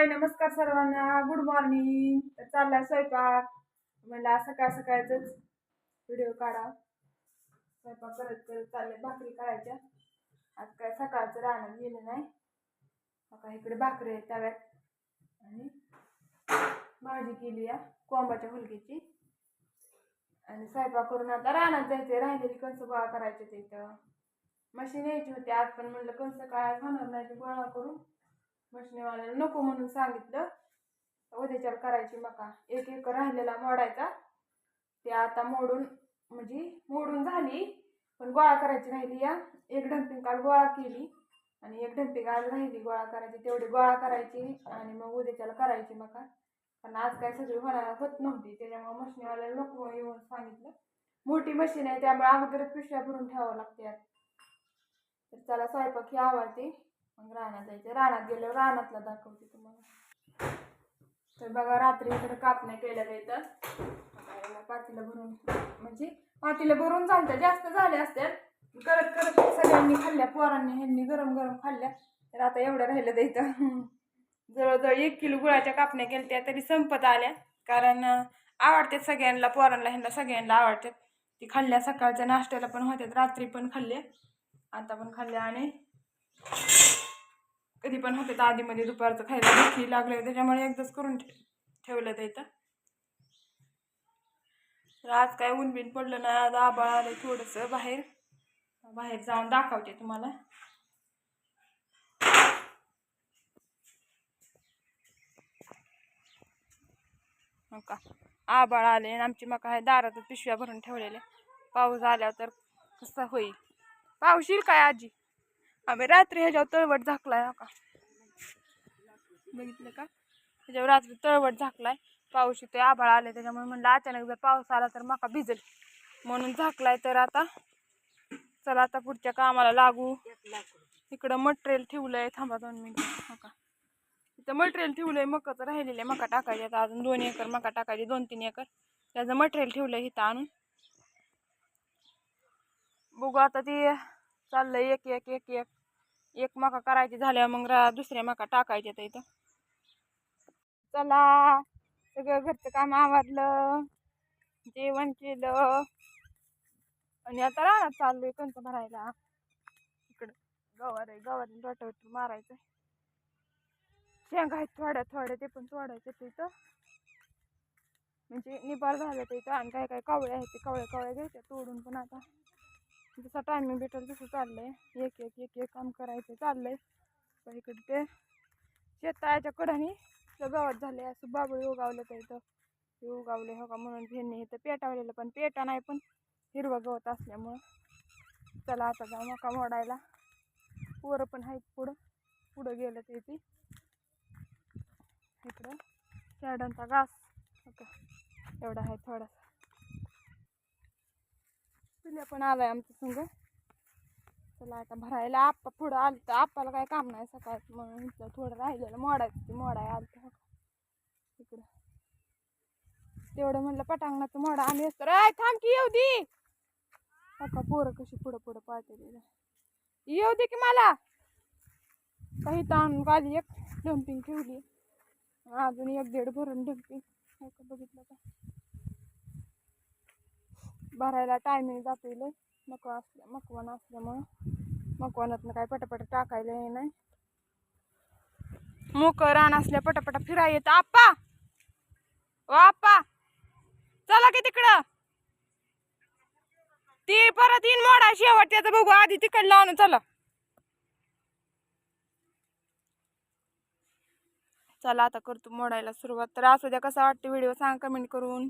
हाय नमस्कार सर्वांना. Good morning. तर चाललाय स्वयंपाक. मला सकाळ सकाळच व्हिडिओ काढा. स्वयंपाक करत करत चालले भाकरी करायच्या. आज काय सकाळचं राहणं गेलं नाही. आता इकडे भाकरी आहे तव्यात आणि भाजी केली या कोंबाच्या हुलग्याची. आणि स्वयंपाक करून आता रानात जायचे. राहिलेली कंस गोळा करायचे तिथं. मशीन यायची होती आज, पण म्हणलं कंस काय होणार नाही ते गोळा करून. मशनीवाल्याला नको म्हणून सांगितलं. उद्याच्याला करायची मका. एक एकर राहिलेला मोडायचा. ते आता मोडून झाली, पण गोळा करायची राहिली या. एक डंपिंग काल गोळा केली आणि एक डंपिंग आज राहिली गोळा करायची. तेवढी गोळा करायची आणि मग उद्याच्याला करायची मका. पण आज काय सगळी होत नव्हती, त्याच्यामुळे मशनीवाल्याला नको येऊन सांगितलं. मोठी मशीन आहे त्यामुळे अगोदरच पिशव्या भरून ठेवावं लागते. तर चला स्वयंपाक ही आवडते. मग रानात जायचं. रानात गेल्यावर रानातला दाखवते तुम्हाला. तर बघा रात्री इकडे कापण्या केल्या जायचं. पातीला भरून पातीला भरून झालं जास्त झाले असतात. करत करत सगळ्यांनी खाल्ल्या. पोरांनी ह्यांनी गरम गरम खाल्ल्या. तर आता एवढं राहिलं द्यायचं. जवळजवळ 1 किलो गुळाच्या कापण्या केल्या तरी संपत आल्या. कारण आवडतात सगळ्यांना, पोरांना ह्यांना सगळ्यांना आवडतात. ती खाल्ल्या. सकाळच्या नाश्त्याला पण होत्यात, रात्री पण खाल्ल्या, आता पण खाल्ल्या आणि कधी पण होते. आधीमध्ये दुपारचं खायला भूक लागले त्याच्यामुळे एकदाच करून ठेवलं जायचं. तर आज काय ऊन बिन पडलं नाही. आज आभाळ आलंय थोडंसं. बाहेर जाऊन दाखवते तुम्हाला. मका आभाळ आले आणि आमची मका आहे दारातच पिशव्या भरून ठेवलेल्या. पाऊस आल्यावर तर कसं होईल. पाऊस येईल काय आजी? आम्ही रात्री ह्याच्यावर तळवट झाकलाय का बघितलं का? ह्याच्यावर रात्री तळवट झाकलाय. पाऊस येते, आभाळ आले त्याच्यामुळे म्हणलं अचानक जर पाऊस आला तर मका भिजेल म्हणून झाकलाय. तर आता चला आता पुढच्या कामाला लागू. इकडं मटेरियल ठेवलंय. थांबा 2 मिनिट. मका इथं मटेरियल ठेवलंय. मकाचं राहिलेलं मका टाकायचे. आता अजून 2 एकर मका टाकायची. 2-3 एकर त्याचं मटेरियल ठेवलंय इथं आणून. बघू आता ती चाललंय एक मका करायची झाल्यावर मग दुसऱ्या मका टाकायच्या इथं. चला सगळं घरचं काम आवरलं, जेवण केलं आणि आता रानात चाललोय कंच भरायला. इकडं गवार आहे, गवारी रोटावेटर मारायचंय. शेंगा आहेत थोड्या थोड्या, ते पण तोडायचे तिथं. म्हणजे निबार झालं तिथं. आणि काय काय कावळे आहेत ते कावळे घ्यायचे तोडून. पण आता जसा टायमिंग भेटेल तसं चाललंय. एक काम करायचं चाललंय. तर इकडे ते शेताच्या कडाने गवत झाले. असं बाबळी उगावलं तर इथं ते उगावले हो का म्हणून ह्यांनी इथं पेटावलेलं, पण पेटा नाही, पण हिरवं गवत असल्यामुळं. चला आता जाऊ मका मोडायला. पोरं पण आहेत पुढं गेलं ते ती इकडं कॅडनचा घास एवढा आहे थोडासा. पिल्या पण आलाय आमचं संग. चला आता भरायला. आप्पा पुढं आलं तर आप्पाला काय काम नाही सकाळचं म्हणून इथलं थोडं राहिलेलं मोडायचं ते मोडाय आलं तर इकडं तेवढं म्हणलं पटांगणाचं मोडा आम्ही असतो. थांब की येऊ दे. का पोरं कशी पुढं पाळते येऊ दे की मला. काही ताण गाली एक डम्पिंग ठेवली. अजून 1-1.5 भरून डम्पिंग. बघितलं का भरायला टायमिंग जातोय. मकवान असल्यामुळं मकवानातनं काय पटापट टाकायला हे नाही. मोकळं रान असल्या पटापटा फिराय येतं. आप्पा ओ आप्पा चला की तिकडं. ती परत येईन मोडा शेवट त्याचं बघू. आधी तिकडं लावून चला. चला आता करतो मोडायला सुरुवात. तर असू द्या कसा वाटतं व्हिडिओ सांग कमेंट करून.